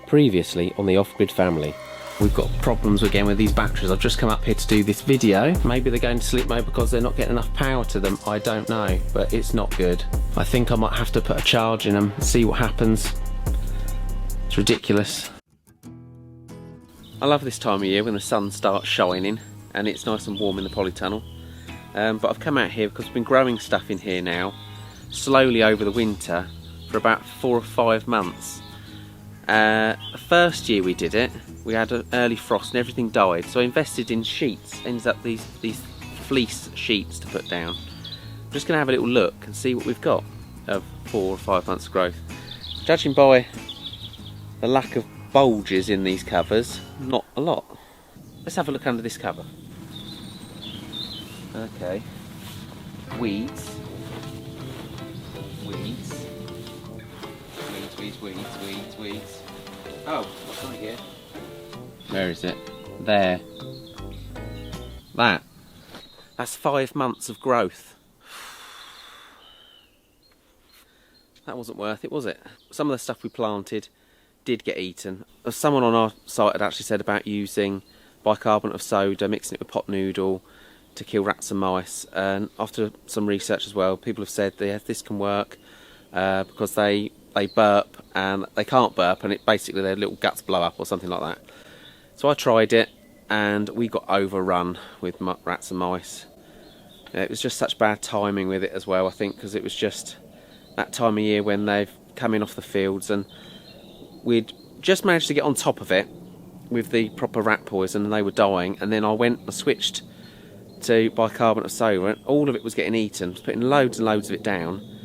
Previously on the Off-Grid Family. We've got problems again with these batteries. I've just come up here to do this video. Maybe they're going to sleep mode because they're not getting enough power to them. I don't know, but it's not good. I think I might have to put a charge in them, see what happens. It's ridiculous. I love this time of year when the sun starts shining and it's nice and warm in the Polytunnel. But I've come out here because I've been growing stuff in here now, slowly over the winter, for about 4 or 5 months. The first year we did it, we had an early frost and everything died, so I invested in sheets. Ends up these fleece sheets to put down. I'm just going to have a little look and see what we've got of 4 or 5 months growth. Judging by the lack of bulges in these covers, not a lot. Let's have a look under this cover. Okay, weeds. Weeds. Oh, what's on here? Where is it? There. That's 5 months of growth. That wasn't worth it, was it? Some of the stuff we planted did get eaten. Someone on our site had actually said about using bicarbonate of soda, mixing it with pot noodle to kill rats and mice. And after some research as well, people have said this can work because they burp and they can't burp, and it basically their little guts blow up or something like that. So I tried it and we got overrun with rats and mice. It was just such bad timing with it as well, I think, because it was just that time of year when they've come in off the fields, and we'd just managed to get on top of it with the proper rat poison and they were dying, and then I went and switched to bicarbonate of soda and all of it was getting eaten. I was putting loads and loads of it down,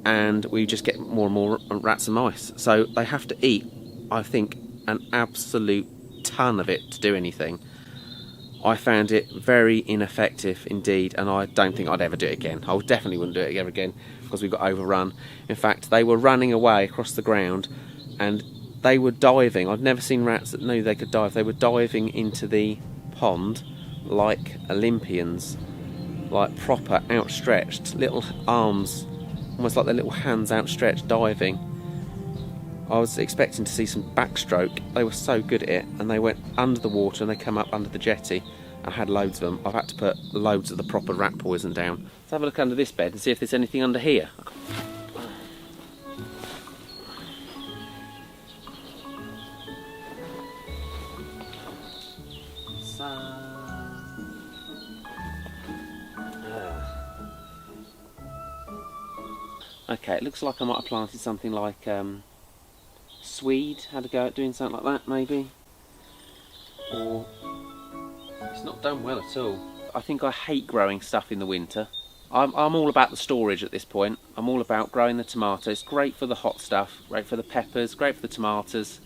and we just get more and more rats and mice. So they have to eat, I think, an absolute ton of it to do anything. I found it very ineffective indeed, and I don't think I'd ever do it again. I definitely wouldn't do it ever again because we got overrun. In fact, they were running away across the ground and they were diving. I've never seen rats that knew they could dive. They were diving into the pond like Olympians, like proper outstretched, little arms, almost like their little hands outstretched, diving. I was expecting to see some backstroke. They were so good at it, and they went under the water and they come up under the jetty. I had loads of them. I've had to put loads of the proper rat poison down. Let's have a look under this bed and see if there's anything under here. Okay, it looks like I might have planted something like swede, had a go at doing something like that maybe. Or it's not done well at all. I think I hate growing stuff in the winter. I'm all about the storage at this point. I'm all about growing the tomatoes. Great for the hot stuff, great for the peppers, great for the tomatoes,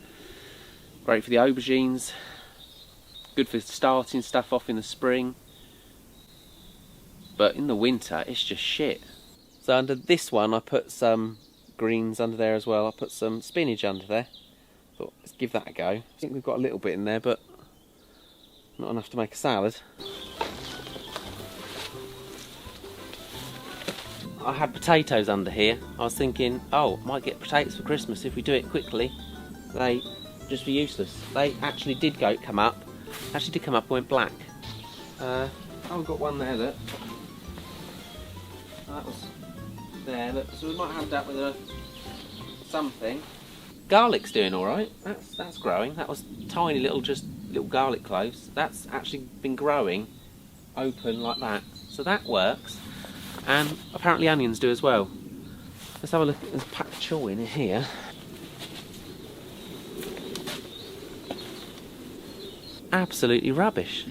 great for the aubergines, good for starting stuff off in the spring. But in the winter, it's just shit. So under this one I put some greens under there as well. I put some spinach under there. Thought, let's give that a go. I think we've got a little bit in there, but not enough to make a salad. I had potatoes under here. I was thinking, oh, might get potatoes for Christmas if we do it quickly. They just be useless. They actually did come up. Actually did come up and went black. Oh, we've got one there, look. That was there, look. So we might have that with something. Garlic's doing all right. That's growing. That was tiny little garlic cloves. That's actually been growing open like that. So that works. And apparently onions do as well. Let's have a look at this pak choy in here. Absolutely rubbish.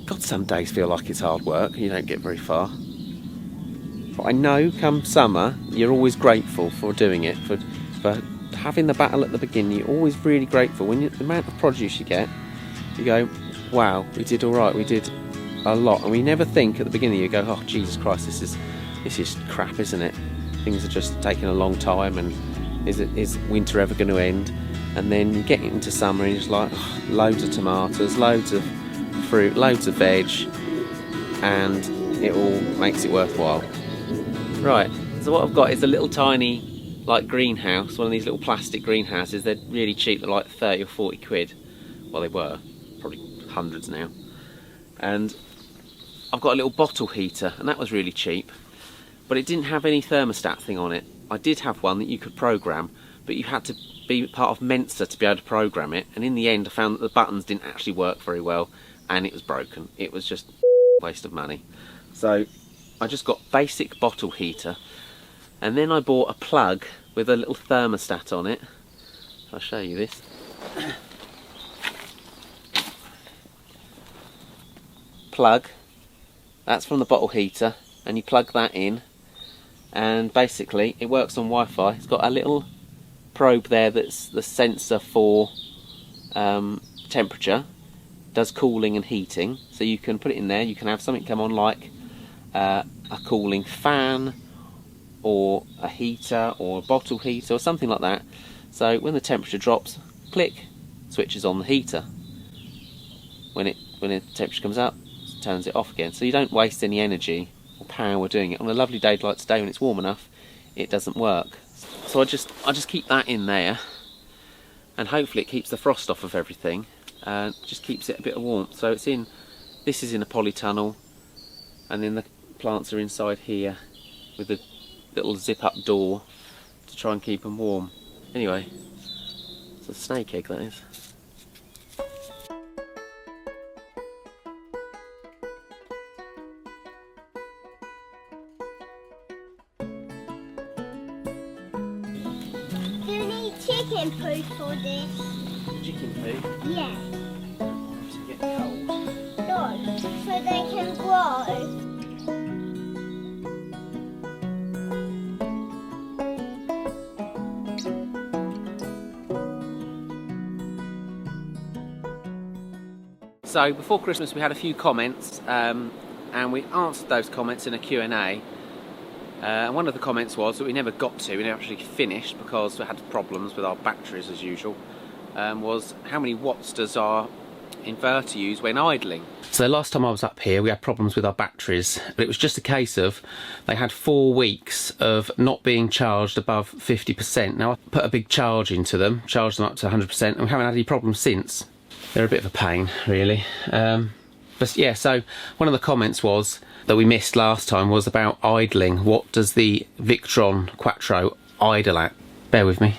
God, some days feel like it's hard work and you don't get very far. But I know come summer you're always grateful for doing it, for having the battle at the beginning. You're always really grateful when the amount of produce you get. You go, wow, we did all right, we did a lot. And we never think at the beginning, you go, oh Jesus Christ, this is crap, isn't it? Things are just taking a long time, and is winter ever going to end? And then you get into summer and you're just like, oh, loads of tomatoes, loads of fruit, loads of veg, and it all makes it worthwhile. Right, so what I've got is a little tiny like greenhouse, one of these little plastic greenhouses. They're really cheap, they're like 30 or 40 quid. Well, they were, probably hundreds now. And I've got a little bottle heater, and that was really cheap, but it didn't have any thermostat thing on it. I did have one that you could program, but you had to be part of Mensa to be able to program it, and in the end I found that the buttons didn't actually work very well, and it was broken. It was just a waste of money. So I just got basic bottle heater, and then I bought a plug with a little thermostat on it. I'll show you this. Plug, that's from the bottle heater, and you plug that in, and basically it works on Wi-Fi. It's got a little probe there that's the sensor for temperature, does cooling and heating, so you can put it in there. You can have something come on like a cooling fan or a heater or a bottle heater or something like that. So when the temperature drops, click, switches on the heater. When the temperature comes up, turns it off again. So you don't waste any energy or power doing it. On a lovely day like today when it's warm enough, it doesn't work. So I just keep that in there, and hopefully it keeps the frost off of everything, and just keeps it a bit of warmth. So this is in a polytunnel, and then the plants are inside here with a little zip up door to try and keep them warm. Anyway, it's a snake egg, that is. Chicken poo for this. Chicken poo? Yeah. To get cold. No, so they can grow. So before Christmas we had a few comments, and we answered those comments in a Q&A. And one of the comments was that we never got to, we never actually finished because we had problems with our batteries as usual, was how many watts does our inverter use when idling? So last time I was up here we had problems with our batteries, but it was just a case of they had 4 weeks of not being charged above 50%. Now I put a big charge into them, charged them up to 100%, and we haven't had any problems since. They're a bit of a pain, really. But yeah, so one of the comments was that we missed last time was about idling. What does the Victron Quattro idle at? Bear with me.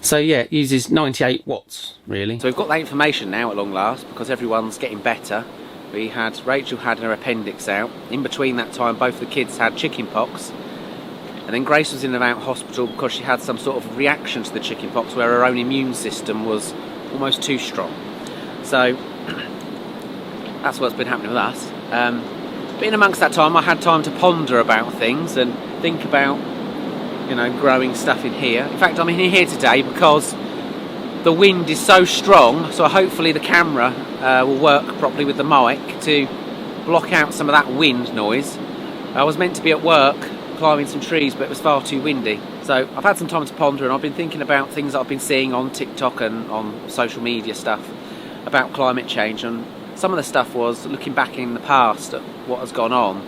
So yeah, it uses 98 watts, really. So we've got that information now at long last, because everyone's getting better. Rachel had her appendix out. In between that time, both the kids had chicken pox. And then Grace was in and out hospital because she had some sort of reaction to the chicken pox where her own immune system was almost too strong. So that's what's been happening with us. But in amongst that time I had time to ponder about things and think about, you know, growing stuff in here. In fact, I'm in here today because the wind is so strong, so hopefully the camera will work properly with the mic to block out some of that wind noise. I was meant to be at work climbing some trees, but it was far too windy. So I've had some time to ponder, and I've been thinking about things that I've been seeing on TikTok and on social media stuff about climate change, and some of the stuff was looking back in the past at what has gone on.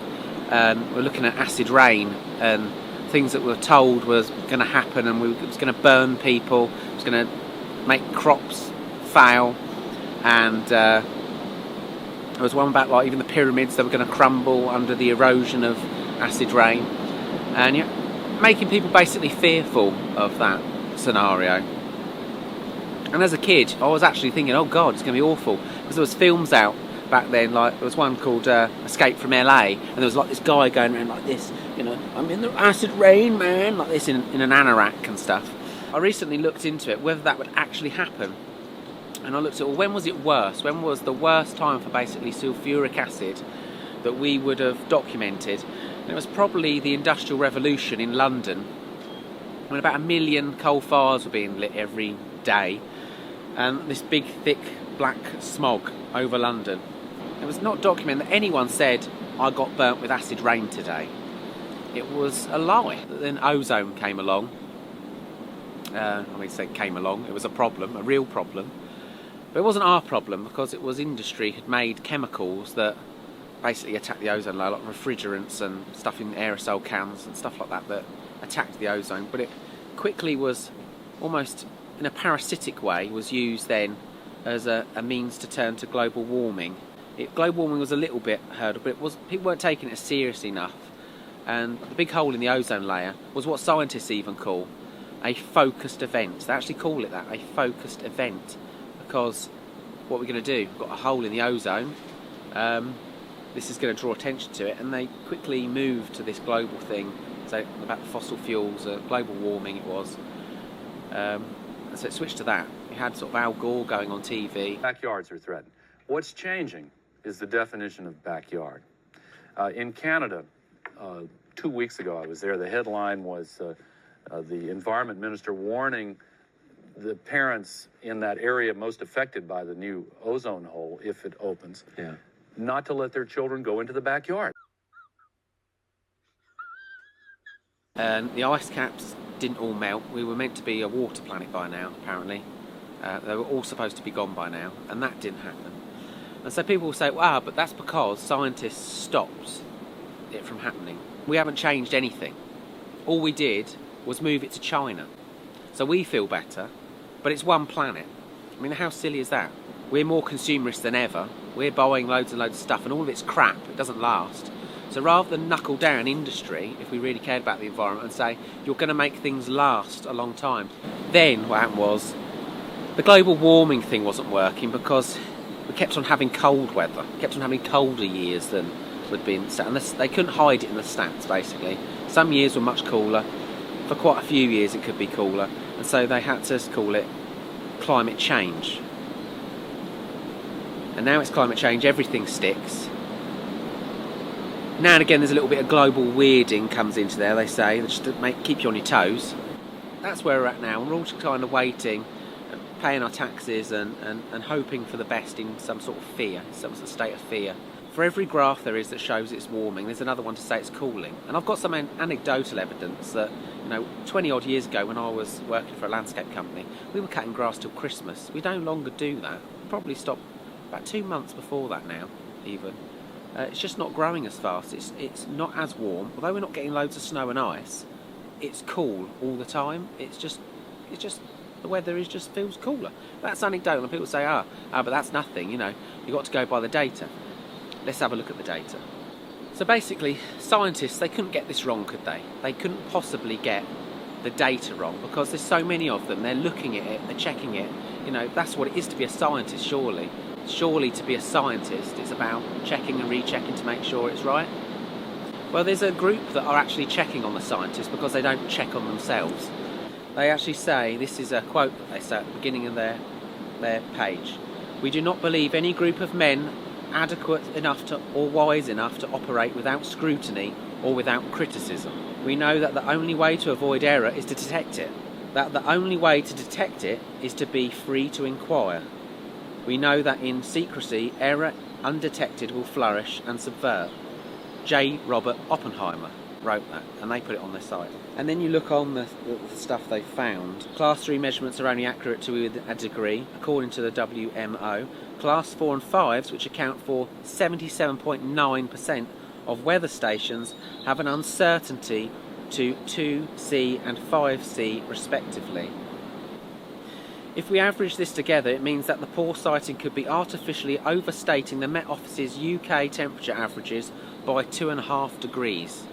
We're looking at acid rain and things that we were told was going to happen, and it was going to burn people, it was going to make crops fail, and there was one about like even the pyramids, they were going to crumble under the erosion of acid rain. And you're making people basically fearful of that scenario. And as a kid, I was actually thinking, oh God, it's going to be awful. Because there was films out back then, like there was one called Escape from LA, and there was like this guy going around like this, you know, I'm in the acid rain, man, like this in an anorak and stuff. I recently looked into it, whether that would actually happen. And I looked at, well, when was it worse? When was the worst time for basically sulfuric acid that we would have documented? And it was probably the Industrial Revolution in London, when about 1 million coal fires were being lit every day, and this big, thick, black smog over London. It was not documented that anyone said, I got burnt with acid rain today. It was a lie. Then ozone came along. It was a problem, a real problem. But it wasn't our problem, because it was industry had made chemicals that basically attacked the ozone layer, like refrigerants and stuff in aerosol cans and stuff like that that attacked the ozone. But it quickly was, almost in a parasitic way, was used then as a means to turn to global warming. Global warming was a little bit heard of, but people weren't taking it as seriously enough. And the big hole in the ozone layer was what scientists even call a focused event. They actually call it that, a focused event, because what we're going to do, we've got a hole in the ozone, this is going to draw attention to it, and they quickly moved to this global thing, so about the fossil fuels, global warming it was, and so it switched to that. You had sort of Al Gore going on TV. Backyards are threatened. What's changing is the definition of backyard. In Canada, 2 weeks ago I was there, the headline was the environment minister warning the parents in that area most affected by the new ozone hole, if it opens, not to let their children go into the backyard. And the ice caps didn't all melt. We were meant to be a water planet by now, apparently. They were all supposed to be gone by now, and that didn't happen. And so people will say, wow, but that's because scientists stopped it from happening. We haven't changed anything. All we did was move it to China. So we feel better, but it's one planet. I mean, how silly is that? We're more consumerist than ever. We're buying loads and loads of stuff, and all of it's crap. It doesn't last. So rather than knuckle down industry, if we really cared about the environment, and say, you're going to make things last a long time, then what happened was, the global warming thing wasn't working because we kept on having cold weather, kept on having colder years than would be in the stats. And they couldn't hide it in the stats, basically. Some years were much cooler. For quite a few years it could be cooler. And so they had to call it climate change. And now it's climate change, everything sticks. Now and again there's a little bit of global weirding comes into there, they say, just to keep you on your toes. That's where we're at now. We're all just kind of waiting, paying our taxes and hoping for the best in some sort of fear, some sort of state of fear. For every graph there is that shows it's warming, there's another one to say it's cooling. And I've got some anecdotal evidence that, 20 odd years ago when I was working for a landscape company, we were cutting grass till Christmas. We no longer do that. We probably stopped about 2 months before that now, even. It's just not growing as fast. It's not as warm. Although we're not getting loads of snow and ice, it's cool all the time. It's just the weather just feels cooler. That's anecdotal, and people say, but that's nothing. You've got to go by the data. Let's have a look at the data. So basically, scientists, they couldn't get this wrong, could they? They couldn't possibly get the data wrong because there's so many of them. They're looking at it, they're checking it. That's what it is to be a scientist, surely. Surely to be a scientist, it's about checking and rechecking to make sure it's right. Well, there's a group that are actually checking on the scientists because they don't check on themselves. They actually say, this is a quote that they say at the beginning of their page, "We do not believe any group of men adequate enough to or wise enough to operate without scrutiny or without criticism. We know that the only way to avoid error is to detect it. That the only way to detect it is to be free to inquire. We know that in secrecy, error undetected will flourish and subvert." J. Robert Oppenheimer wrote that, and they put it on their site. And then you look on the stuff they found. Class 3 measurements are only accurate to a degree, according to the WMO. Class 4 and 5s, which account for 77.9% of weather stations, have an uncertainty to 2C and 5C respectively. If we average this together, it means that the poor sighting could be artificially overstating the Met Office's UK temperature averages by 2.5 degrees.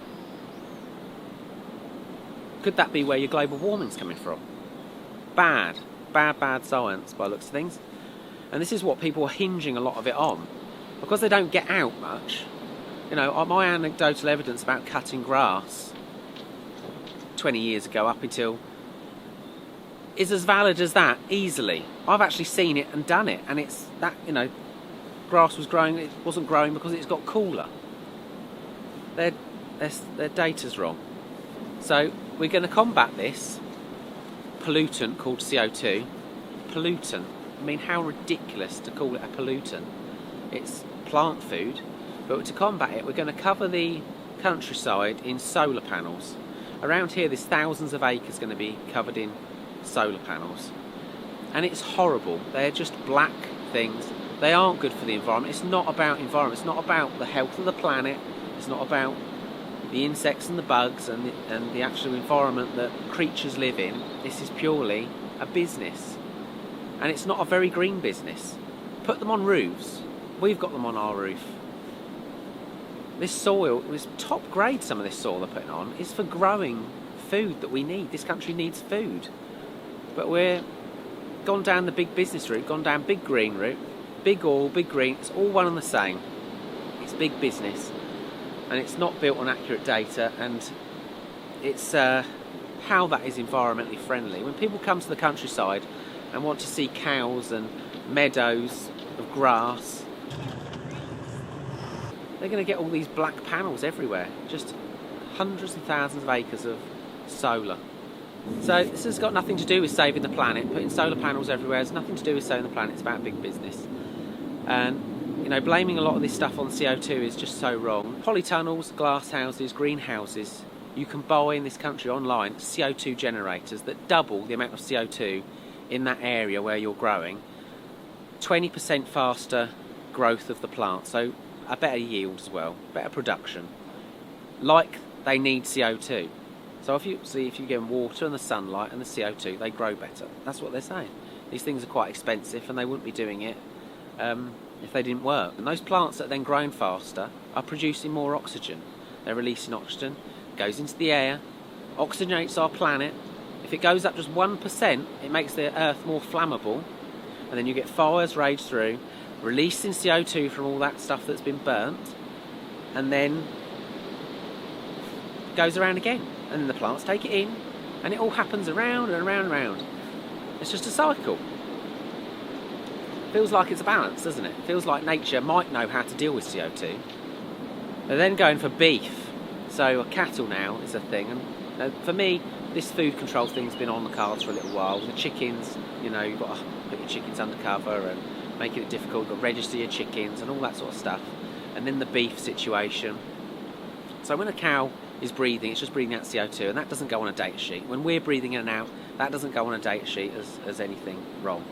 Could that be where your global warming's coming from? Bad science by the looks of things. And this is what people are hinging a lot of it on. Because they don't get out much. My anecdotal evidence about cutting grass 20 years ago up until is as valid as that, easily. I've actually seen it and done it, and it's that, grass was growing, it wasn't growing because it's got cooler. Their data's wrong. So we're going to combat this pollutant called CO2. Pollutant. I mean, how ridiculous to call it a pollutant. It's plant food, but to combat it, we're going to cover the countryside in solar panels. Around here, there's thousands of acres going to be covered in solar panels, and it's horrible. They're just black things They aren't good for the environment. It's not about environment. It's not about the health of the planet. It's not about the insects and the bugs and the actual environment that creatures live in. This is purely a business. And it's not a very green business. Put them on roofs. We've got them on our roof. This soil, was top grade, some of this soil they're putting on, is for growing food that we need. This country needs food. But we're gone down the big business route, gone down big green route, big oil, big green, it's all one and the same. It's big business. And it's not built on accurate data, and it's how that is environmentally friendly. When people come to the countryside and want to see cows and meadows of grass, they're going to get all these black panels everywhere, just hundreds and thousands of acres of solar. So this has got nothing to do with saving the planet. Putting solar panels everywhere has nothing to do with saving the planet. It's about big business. And blaming a lot of this stuff on CO2 is just so wrong. Polytunnels, glass houses, greenhouses, you can buy in this country online CO2 generators that double the amount of CO2 in that area where you're growing. 20% faster growth of the plant, so a better yield as well, better production. Like they need CO2. So if you give them water and the sunlight and the CO2, they grow better. That's what they're saying. These things are quite expensive and they wouldn't be doing it if they didn't work. And those plants that are then growing faster are producing more oxygen. They're releasing oxygen, goes into the air, oxygenates our planet. If it goes up just 1%, it makes the earth more flammable, and then you get fires rage through, releasing CO2 from all that stuff that's been burnt, and then it goes around again. And then the plants take it in, and it all happens around and around and around. It's just a cycle. Feels like it's a balance, doesn't it? Feels like nature might know how to deal with CO2. They're then going for beef. So cattle now is a thing. And for me, this food control thing's been on the cards for a little while. The chickens, you've got to put your chickens undercover and making it difficult. You've got to register your chickens and all that sort of stuff. And then the beef situation. So when a cow is breathing, it's just breathing out CO2, and that doesn't go on a data sheet. When we're breathing in and out, that doesn't go on a data sheet as anything wrong.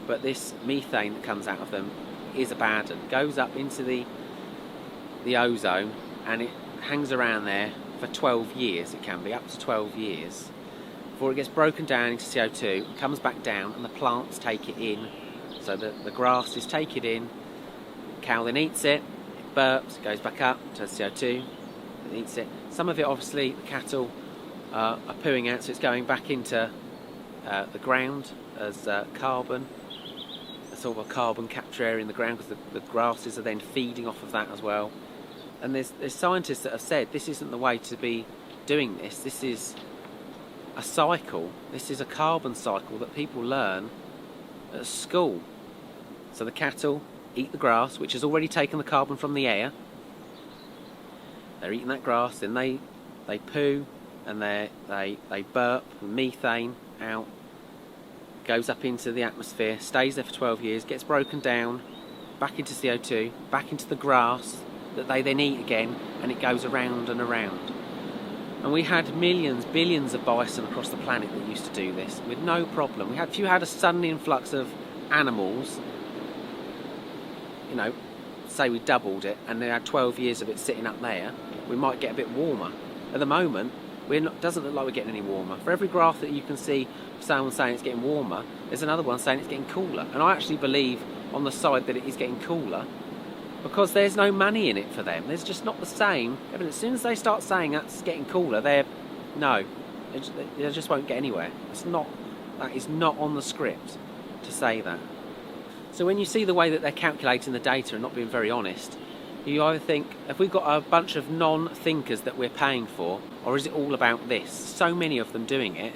But this methane that comes out of them is a bad one. Goes up into the ozone, and it hangs around there for 12 years. It can be up to 12 years before it gets broken down into CO2, comes back down, and the plants take it in. So the grasses take it in, cow then eats it, it burps, it goes back up to CO2, it eats it. Some of it, obviously, the cattle are pooing out, so it's going back into the ground as carbon, sort of a carbon capture area in the ground, because the grasses are then feeding off of that as well. And there's scientists that have said this isn't the way to be doing this. This is a cycle. This is a carbon cycle that people learn at school. So the cattle eat the grass, which has already taken the carbon from the air. They're eating that grass, then they poo, and they burp methane out, goes up into the atmosphere, stays there for 12 years, gets broken down, back into CO2, back into the grass that they then eat again, and it goes around and around. And we had millions, billions of bison across the planet that used to do this with no problem. If you had a sudden influx of animals, say we doubled it, and they had 12 years of it sitting up there, we might get a bit warmer. At the moment, doesn't look like we're getting any warmer. For every graph that you can see someone saying it's getting warmer, there's another one saying it's getting cooler. And I actually believe on the side that it is getting cooler, because there's no money in it for them. There's just not the same. As soon as they start saying that's getting cooler, they just won't get anywhere. That is not on the script to say that. So when you see the way that they're calculating the data and not being very honest, you either think, have we got a bunch of non-thinkers that we're paying for, or is it all about this? So many of them doing it,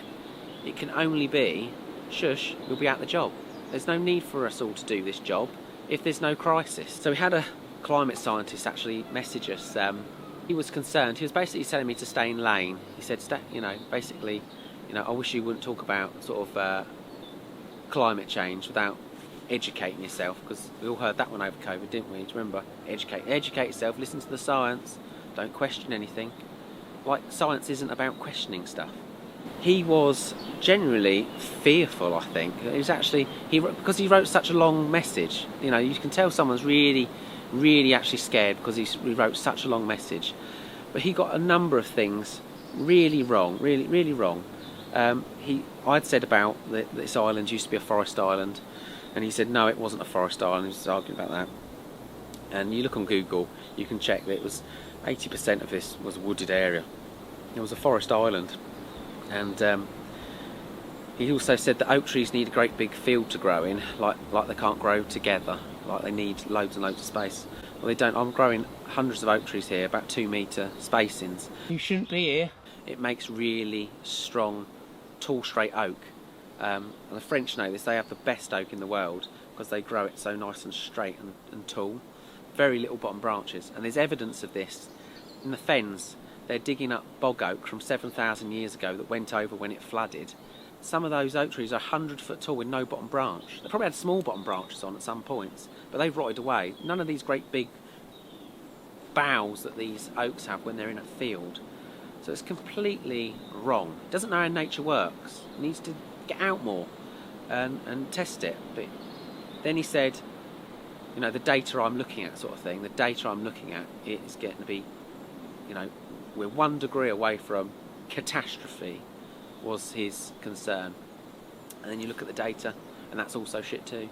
it can only be, shush, we'll be out the job. There's no need for us all to do this job if there's no crisis. So we had a climate scientist actually message us. He was concerned. He was basically telling me to stay in lane. He said, I wish you wouldn't talk about sort of climate change without educating yourself, because we all heard that one over COVID, didn't we? Do you remember? Educate yourself, listen to the science, don't question anything. Like, science isn't about questioning stuff. he was generally fearful, I think. It was actually, because he wrote such a long message, you know, you can tell someone's really actually scared because he wrote such a long message. But he got a number of things really wrong, really wrong. I'd said about this island used to be a forest island, and he said no, it wasn't a forest island. He was arguing about that. And you look on Google, you can check that it was 80% of this was a wooded area. It was a forest island. And he also said that oak trees need a great big field to grow in, like they can't grow together, like they need loads and loads of space. Well, they don't. I'm growing hundreds of oak trees here, about 2 metre spacings. You shouldn't be here. It makes really strong, tall, straight oak. And the French know this. They have the best oak in the world because they grow it so nice and straight and tall. Very little bottom branches. And there's evidence of this in the fens. They're digging up bog oak from 7,000 years ago that went over when it flooded. Some of those oak trees are 100 foot tall with no bottom branch. They probably had small bottom branches on at some points, but they've rotted away. None of these great big boughs that these oaks have when they're in a field. So it's completely wrong. It doesn't know how nature works. It needs to get out more and test it. But then he said, you know, the data I'm looking at, sort of thing, the data I'm looking at is getting to be, you know, we're 1 degree away from catastrophe, was his concern. And then you look at the data, and that's also shit too.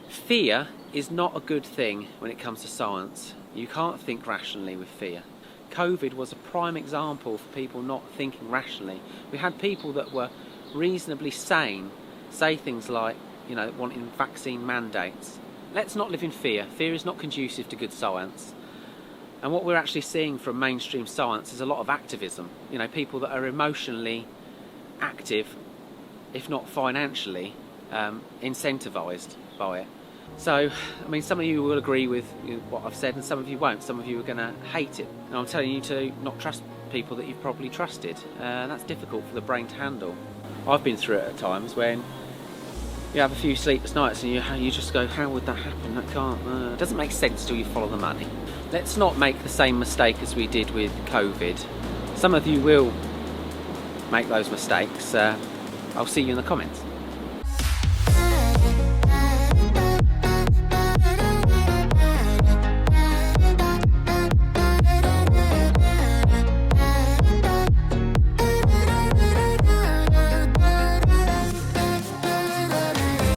Fear is not a good thing when it comes to science. You can't think rationally with fear. COVID was a prime example for people not thinking rationally. We had people that were reasonably sane say things like, you know, wanting vaccine mandates. Let's not live in fear. Fear is not conducive to good science. And what we're actually seeing from mainstream science is a lot of activism. You know, people that are emotionally active, if not financially, incentivised by it. So, I mean, some of you will agree with what I've said and some of you won't. Some of you are going to hate it. And I'm telling you to not trust people that you've probably trusted. That's difficult for the brain to handle. I've been through it at times when you have a few sleepless nights and you just go, how would that happen? That can't. It doesn't make sense till you follow the money. Let's not make the same mistake as we did with COVID. Some of you will make those mistakes. I'll see you in the comments.